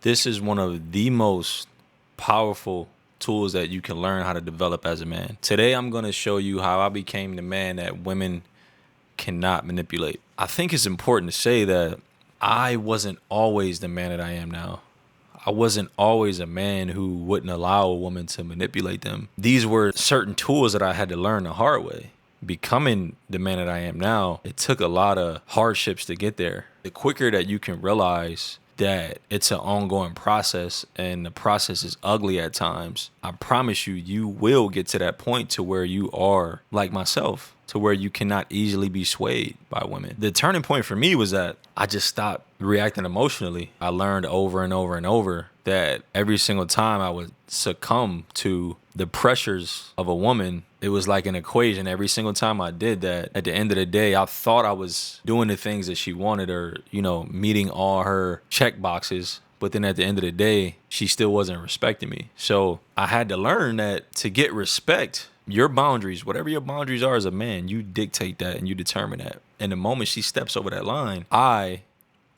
This is one of the most powerful tools that you can learn how to develop as a man. Today, I'm going to show you how I became the man that women cannot manipulate. I think it's important to say that I wasn't always the man that I am now. I wasn't always a man who wouldn't allow a woman to manipulate them. These were certain tools that I had to learn the hard way. Becoming the man that I am now, it took a lot of hardships to get there. The quicker that you can realize that it's an ongoing process and the process is ugly at times, I promise you, you will get to that point to where you are like myself, to where you cannot easily be swayed by women. The turning point for me was that I just stopped reacting emotionally. I learned over and over and over that every single time I would succumb to the pressures of a woman, it was like an equation. Every single time I did that, at the end of the day, I thought I was doing the things that she wanted, or, meeting all her check boxes. But then at the end of the day, she still wasn't respecting me. So I had to learn that to get respect, your boundaries, whatever your boundaries are as a man, you dictate that and you determine that. And the moment she steps over that line, I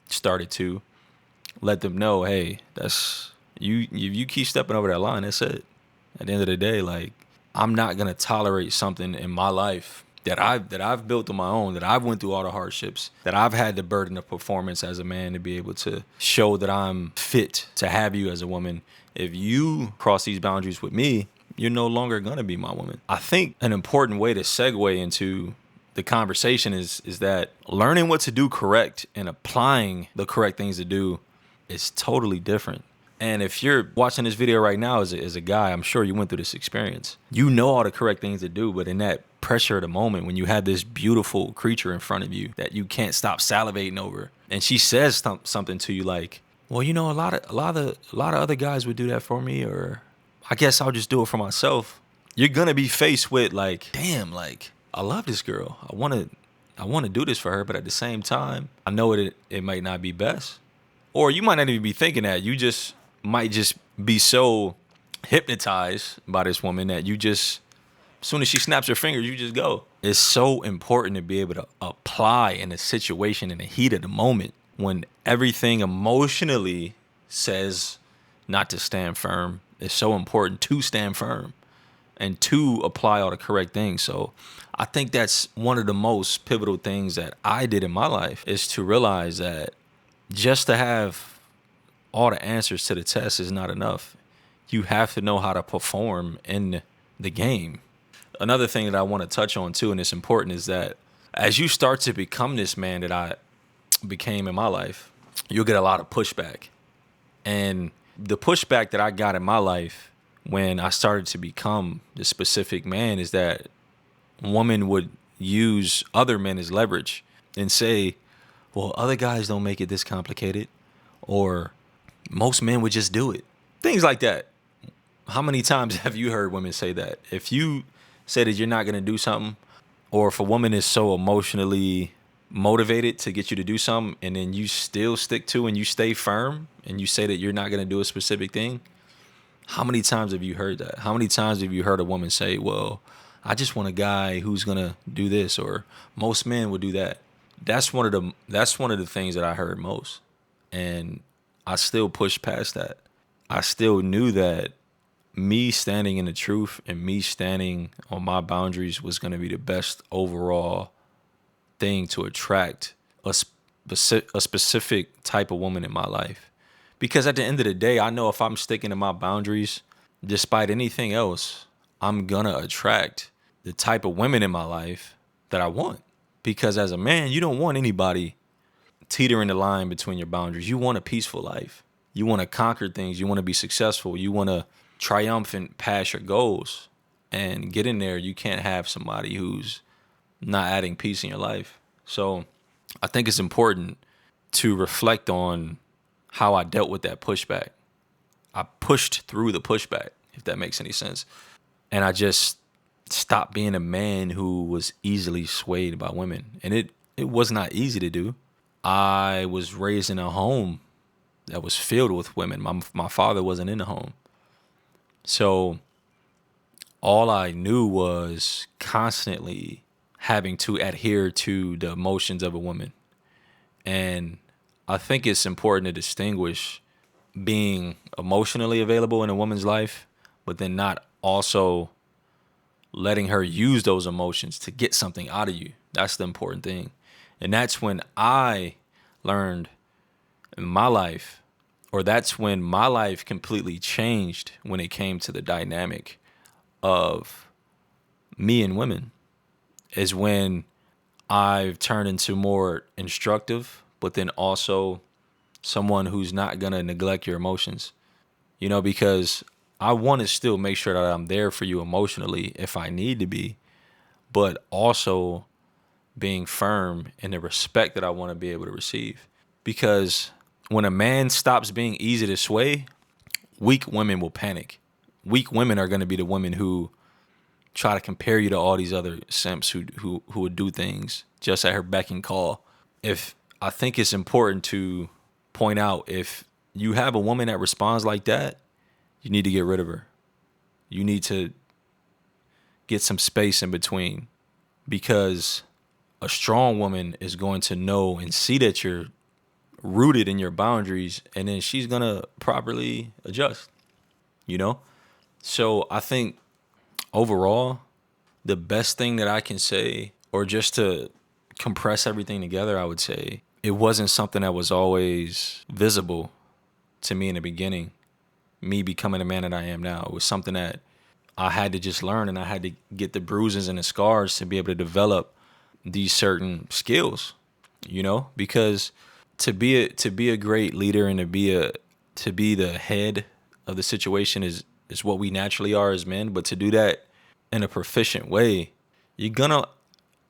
started to let them know, hey, that's you. If you keep stepping over that line, that's it. At the end of the day, like, I'm not gonna tolerate something in my life that I've built on my own, that I've went through all the hardships, that I've had the burden of performance as a man to be able to show that I'm fit to have you as a woman. If you cross these boundaries with me, you're no longer gonna be my woman. I think an important way to segue into the conversation is that learning what to do correct and applying the correct things to do is totally different. And if you're watching this video right now as a guy, I'm sure you went through this experience. You know all the correct things to do, but in that pressure of the moment, when you have this beautiful creature in front of you that you can't stop salivating over, and she says something to you like, well, a lot of other guys would do that for me, or I guess I'll just do it for myself. You're gonna be faced with like, damn, like, I love this girl. I wanna do this for her, but at the same time, I know it might not be best. Or you might not even be thinking that. You just might just be so hypnotized by this woman that you just, as soon as she snaps her fingers, you just go. It's so important to be able to apply in a situation in the heat of the moment when everything emotionally says not to stand firm. It's so important to stand firm and to apply all the correct things. So I think that's one of the most pivotal things that I did in my life, is to realize that just to have all the answers to the test is not enough. You have to know how to perform in the game. Another thing that I want to touch on too, and it's important, is that as you start to become this man that I became in my life, you'll get a lot of pushback. And the pushback that I got in my life when I started to become the specific man is that women would use other men as leverage and say, well, other guys don't make it this complicated, or most men would just do it. Things like that. How many times have you heard women say that? If you say that you're not going to do something, or if a woman is so emotionally motivated to get you to do something and then you still stick to and you stay firm and you say that you're not going to do a specific thing, how many times have you heard that? How many times have you heard a woman say, well, I just want a guy who's going to do this, or most men would do that? That's one of the things that I heard most. And I still pushed past that. I still knew that me standing in the truth and me standing on my boundaries was going to be the best overall thing to attract a specific type of woman in my life. Because at the end of the day, I know if I'm sticking to my boundaries, despite anything else, I'm going to attract the type of women in my life that I want. Because as a man, you don't want anybody teetering the line between your boundaries. You want a peaceful life. You want to conquer things. You want to be successful. You want to triumphant past your goals. And get in there, you can't have somebody who's not adding peace in your life. So I think it's important to reflect on how I dealt with that pushback. I pushed through the pushback, if that makes any sense. And I just stopped being a man who was easily swayed by women. And it was not easy to do. I was raised in a home that was filled with women. My father wasn't in the home. So all I knew was constantly having to adhere to the emotions of a woman. And I think it's important to distinguish being emotionally available in a woman's life, but then not also letting her use those emotions to get something out of you. That's the important thing. And that's when I learned in my life, or that's when my life completely changed when it came to the dynamic of me and women, is when I've turned into more instructive, but then also someone who's not going to neglect your emotions. Because I want to still make sure that I'm there for you emotionally if I need to be, but also being firm in the respect that I want to be able to receive. Because when a man stops being easy to sway, weak women will panic. Weak women are going to be the women who try to compare you to all these other simps who would do things just at her beck and call. If I think it's important to point out, if you have a woman that responds like that, you need to get rid of her. You need to get some space in between, because a strong woman is going to know and see that you're rooted in your boundaries, and then she's going to properly adjust, you know? So I think overall, the best thing that I can say, or just to compress everything together, I would say it wasn't something that was always visible to me in the beginning, me becoming the man that I am now. It was something that I had to just learn, and I had to get the bruises and the scars to be able to develop these certain skills, because to be a great leader and to be the head of the situation is what we naturally are as men. But to do that in a proficient way, you're gonna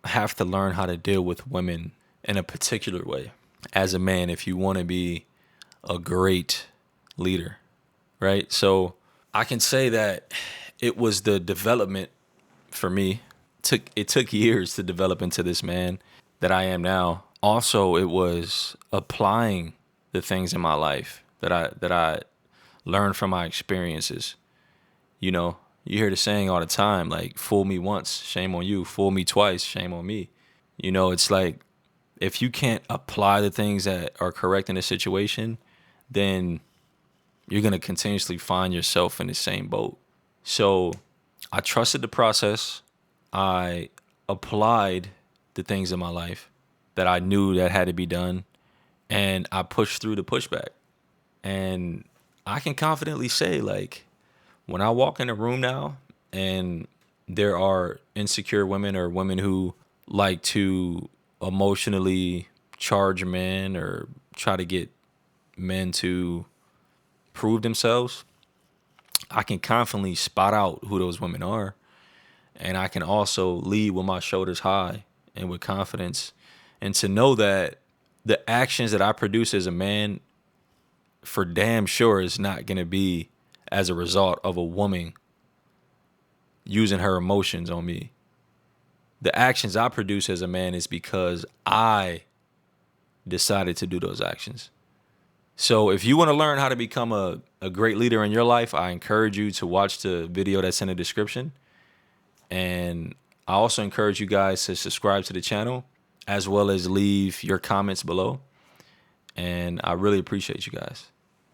have to learn how to deal with women in a particular way as a man if you want to be a great leader, right? So I can say that it was the development for me. It took years to develop into this man that I am now. Also, it was applying the things in my life that I learned from my experiences. You hear the saying all the time, like, fool me once, shame on you. Fool me twice, shame on me. It's like, if you can't apply the things that are correct in a situation, then you're going to continuously find yourself in the same boat. So I trusted the process. I applied the things in my life that I knew that had to be done, and I pushed through the pushback. And I can confidently say, like, when I walk in a room now and there are insecure women or women who like to emotionally charge men or try to get men to prove themselves, I can confidently spot out who those women are. And I can also lead with my shoulders high and with confidence. And to know that the actions that I produce as a man, for damn sure, is not going to be as a result of a woman using her emotions on me. The actions I produce as a man is because I decided to do those actions. So if you want to learn how to become a great leader in your life, I encourage you to watch the video that's in the description. And I also encourage you guys to subscribe to the channel, as well as leave your comments below. And I really appreciate you guys.